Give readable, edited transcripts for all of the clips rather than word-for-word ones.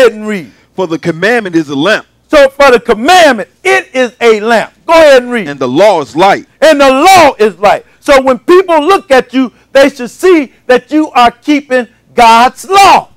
ahead and read. For the commandment is a lamp. So for the commandment, it is a lamp. Go ahead and read. And the law is light. And the law is light. So when people look at you, they should see that you are keeping God's law.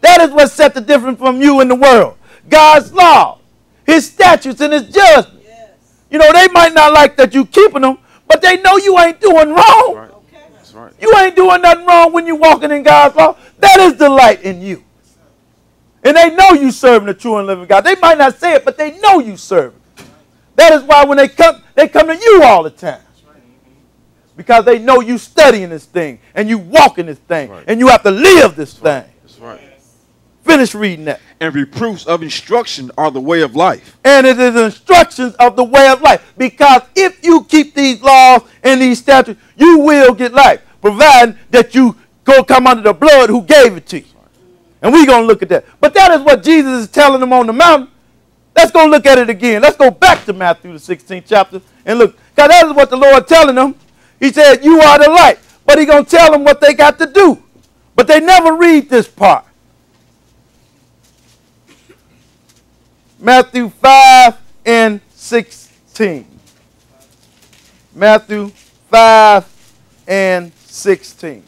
That is what sets the difference from you in the world. God's law, his statutes and his judgments. Yes. You know, they might not like that you keeping them, but they know you ain't doing wrong. Right. Okay. That's right. You ain't doing nothing wrong when you're walking in God's law. That is the light in you. And they know you serving the true and living God. They might not say it, but they know you serving. That is why when they come to you all the time. Because they know you studying this thing and you walking this thing. Right. And you have to live this thing. That's right. Finish reading that. And reproofs of instruction are the way of life. And it is instructions of the way of life. Because if you keep these laws and these statutes, you will get life. Providing that you go come under the blood who gave it to you. And we're going to look at that. But that is what Jesus is telling them on the mountain. Let's go look at it again. Let's go back to Matthew, the 16th chapter, and look. Because that is what the Lord telling them. He said, you are the light. But he's going to tell them what they got to do. But they never read this part. Matthew 5 and 16. Matthew 5 and 16.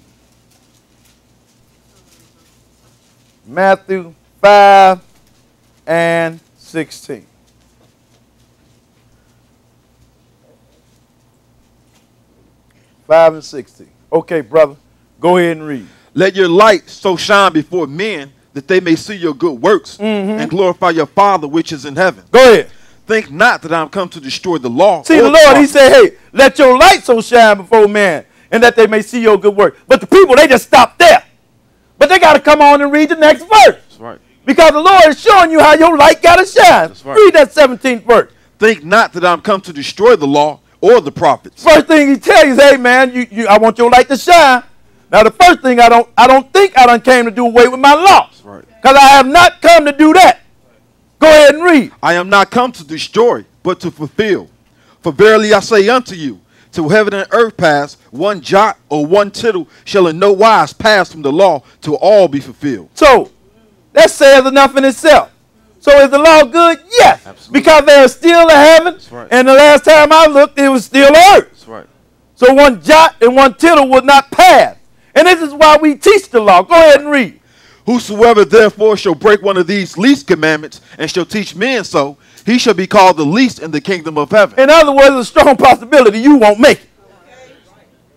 Matthew 5 and 16. Five and 16. Okay, brother, go ahead and read. Let your light so shine before men that they may see your good works and glorify your Father which is in heaven. Go ahead. Think not that I am come to destroy the law. See, the Lord, he said, hey, let your light so shine before men and that they may see your good work. But the people, they just stop there. But they got to come on and read the next verse. That's right. Because the Lord is showing you how your light got to shine. That's right. Read that 17th verse. Think not that I'm come to destroy the law or the prophets. First thing he tells you is, hey, man, I want your light to shine. Now, the first thing, I don't think I done came to do away with my law. That's right. Because I have not come to do that. Go ahead and read. I am not come to destroy, but to fulfill. For verily I say unto you, till heaven and earth pass, one jot or one tittle shall in no wise pass from the law till all be fulfilled. So, that says enough in itself. So is the law good? Yes. Absolutely. Because there is still a heaven. Right. And the last time I looked, it was still earth. That's right. So one jot and one tittle would not pass. And this is why we teach the law. Go ahead and read. Whosoever therefore shall break one of these least commandments and shall teach men so, he shall be called the least in the kingdom of heaven. In other words, there's a strong possibility you won't make it.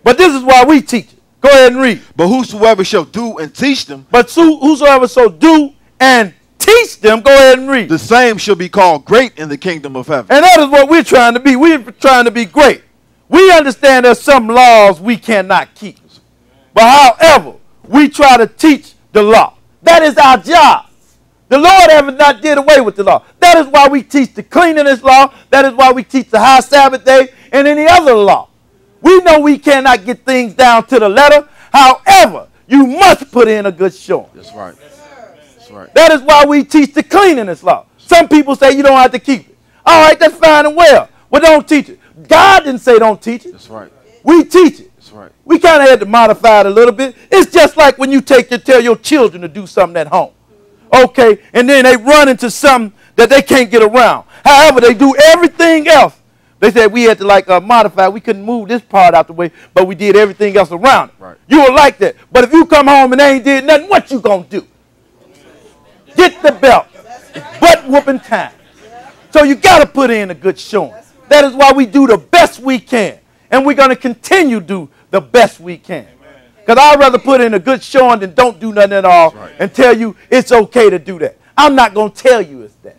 But this is why we teach it. Go ahead and read. But whosoever shall do and teach them. But whosoever shall do and teach them, go ahead and read. The same shall be called great in the kingdom of heaven. And that is what we're trying to be. We're trying to be great. We understand there's some laws we cannot keep. But however, we try to teach the law. That is our job. The Lord ever not did away with the law. That is why we teach the cleanliness law. That is why we teach the high Sabbath day and any other law. We know we cannot get things down to the letter. However, you must put in a good showing. That's right. That's right. That is why we teach the cleanliness law. Some people say you don't have to keep it. All right, that's fine and well. Well, don't teach it. God didn't say don't teach it. That's right. We teach it. That's right. We kind of had to modify it a little bit. It's just like when you tell your children to do something at home. Okay, and then they run into something that they can't get around. However, they do everything else. They said we had to modify. We couldn't move this part out the way, but we did everything else around it. Right. You were like that. But if you come home and they ain't did nothing, what you gonna do? Get the belt. It's butt whooping time. So you got to put in a good showing. That is why we do the best we can. And we're going to continue to do the best we can. Because I'd rather put in a good showing than don't do nothing at all and tell you it's okay to do that. I'm not going to tell you it's that.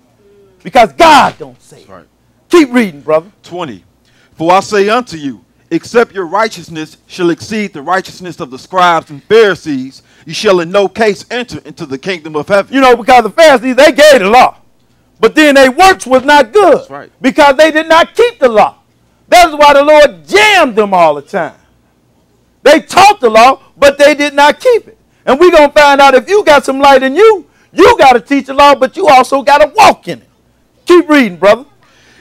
Because God don't say it. Keep reading, brother. 20. For I say unto you, except your righteousness shall exceed the righteousness of the scribes and Pharisees, you shall in no case enter into the kingdom of heaven. You know, because the Pharisees, they gave the law. But then their works was not good. That's right. Because they did not keep the law. That's why the Lord jammed them all the time. They taught the law, but they did not keep it. And we're going to find out if you got some light in you, you got to teach the law, but you also got to walk in it. Keep reading, brother.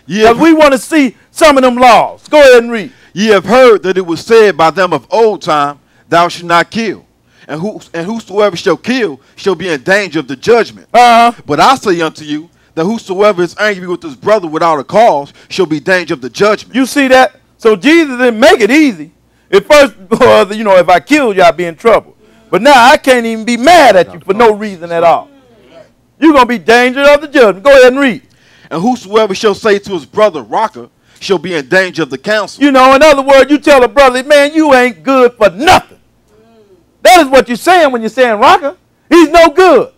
Because we want to see some of them laws. Go ahead and read. Ye have heard that it was said by them of old time, thou shalt not kill. And whosoever shall kill shall be in danger of the judgment. Uh-huh. But I say unto you that whosoever is angry with his brother without a cause shall be in danger of the judgment. You see that? So Jesus didn't make it easy. At first, if I killed you, I'd be in trouble. But now I can't even be mad at you for no reason at all. You're going to be dangerous of the judgment. Go ahead and read. And whosoever shall say to his brother, Rocker, shall be in danger of the council. In other words, you tell a brother, man, you ain't good for nothing. That is what you're saying when you're saying Rocker. He's no good.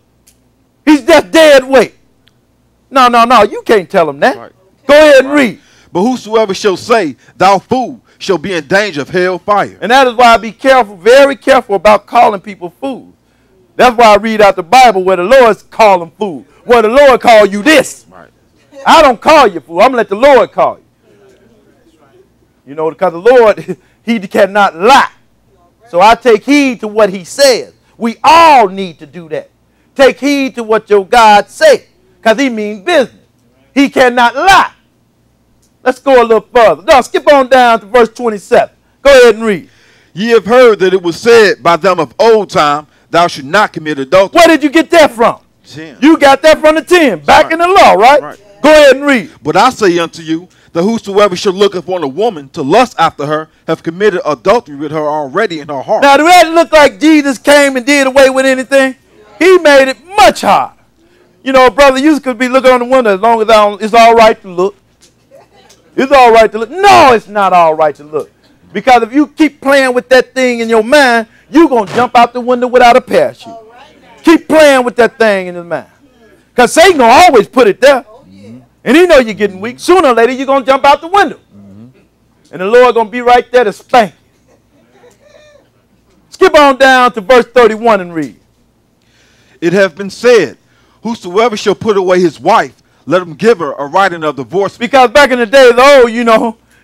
He's just dead weight. No, you can't tell him that. Right. Go ahead and read. But whosoever shall say, thou fool, shall be in danger of hell fire. And that is why I be careful, very careful about calling people fools. That's why I read out the Bible where the Lord's call them fool. Where the Lord call you this. Right. I don't call you fool. I'm going to let the Lord call you. Because the Lord, he cannot lie. So I take heed to what he says. We all need to do that. Take heed to what your God says. Because he means business. He cannot lie. Let's go a little further. No, skip on down to verse 27. Go ahead and read. Ye have heard that it was said by them of old time, thou should not commit adultery. Where did you get that from? 10. You got that from the 10. Back in the law, right? Go ahead and read. But I say unto you, that whosoever shall look upon a woman to lust after her, have committed adultery with her already in her heart. Now, do that look like Jesus came and did away with anything? He made it much harder. Brother, you could be looking on the window as long as it's all right to look. It's all right to look. No, it's not all right to look. Because if you keep playing with that thing in your mind, you're going to jump out the window without a parachute. Keep playing with that thing in your mind. Because Satan going to always put it there. And he know you're getting weak. Sooner or later, you're going to jump out the window. And the Lord going to be right there to spank you. Skip on down to verse 31 and read. It hath been said, whosoever shall put away his wife, let him give her a writing of divorce. Because back in the days,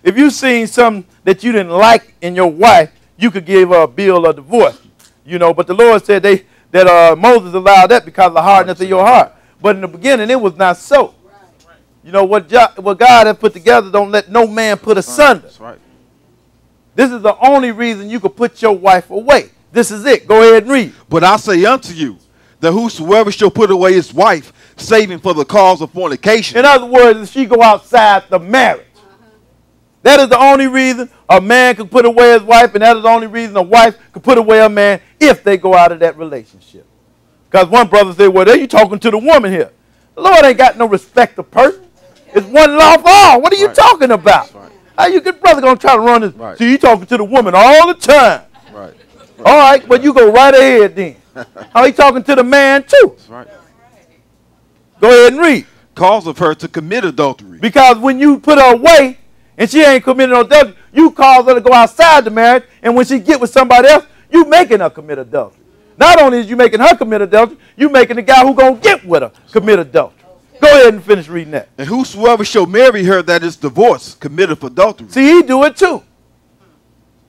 if you seen something that you didn't like in your wife, you could give her a bill of divorce. But the Lord said that Moses allowed that because of the hardness of your heart. But in the beginning, it was not so. What God has put together, don't let no man put asunder. That's right. This is the only reason you could put your wife away. This is it. Go ahead and read. But I say unto you, that whosoever shall put away his wife, saving for the cause of fornication. In other words, if she go outside the marriage. That is the only reason a man could put away his wife, and that is the only reason a wife could put away a man if they go out of that relationship. Because one brother said, well, you talking to the woman here. The Lord ain't got no respect of person. It's one law for all. What are you talking about? Right. How you good brother going to try to run this? Right. So you talking to the woman all the time. Right. All right, but you go right ahead then. How he talking to the man too? That's right. Go ahead and read. Cause of her to commit adultery. Because when you put her away and she ain't committing adultery, you cause her to go outside the marriage, and when she get with somebody else, you making her commit adultery. Not only is you making her commit adultery, you making the guy who gonna get with her commit adultery. Go ahead and finish reading that. And whosoever shall marry her that is divorced committeth adultery. See, he do it too.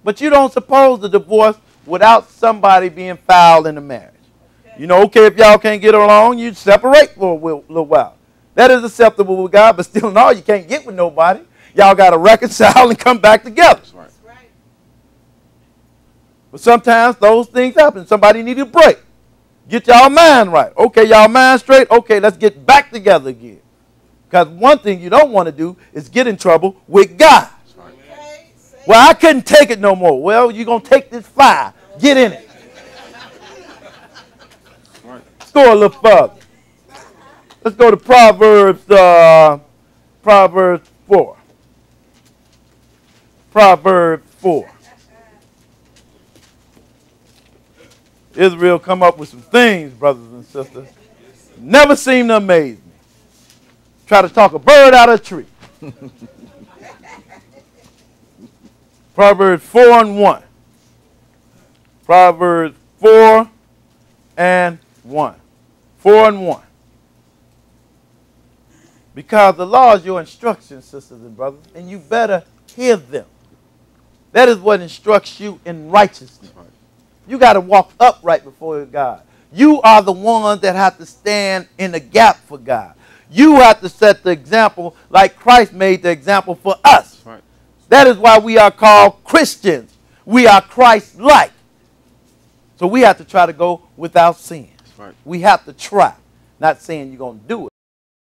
But you don't suppose to divorce without somebody being foul in the marriage. Okay, if y'all can't get along, you separate for a little while. That is acceptable with God, but still, no, you can't get with nobody. Y'all got to reconcile and come back together. That's right. But sometimes those things happen. Somebody need a break. Get y'all mind right. Okay, y'all mind straight. Okay, let's get back together again. Because one thing you don't want to do is get in trouble with God. Right. Well, I couldn't take it no more. Well, you're going to take this fire. Get in it. Right. Let's go a little further. Let's go to Proverbs 4. Proverbs 4. Israel come up with some things, brothers and sisters. Never seem to amaze me. Try to talk a bird out of a tree. Proverbs 4 and 1. Proverbs 4 and 1. 4 and 1. Because the law is your instruction, sisters and brothers, and you better hear them. That is what instructs you in righteousness. You got to walk upright before God. You are the ones that have to stand in the gap for God. You have to set the example like Christ made the example for us. Right. That is why we are called Christians. We are Christ-like. So we have to try to go without sin. That's right. We have to try. Not saying you're going to do it.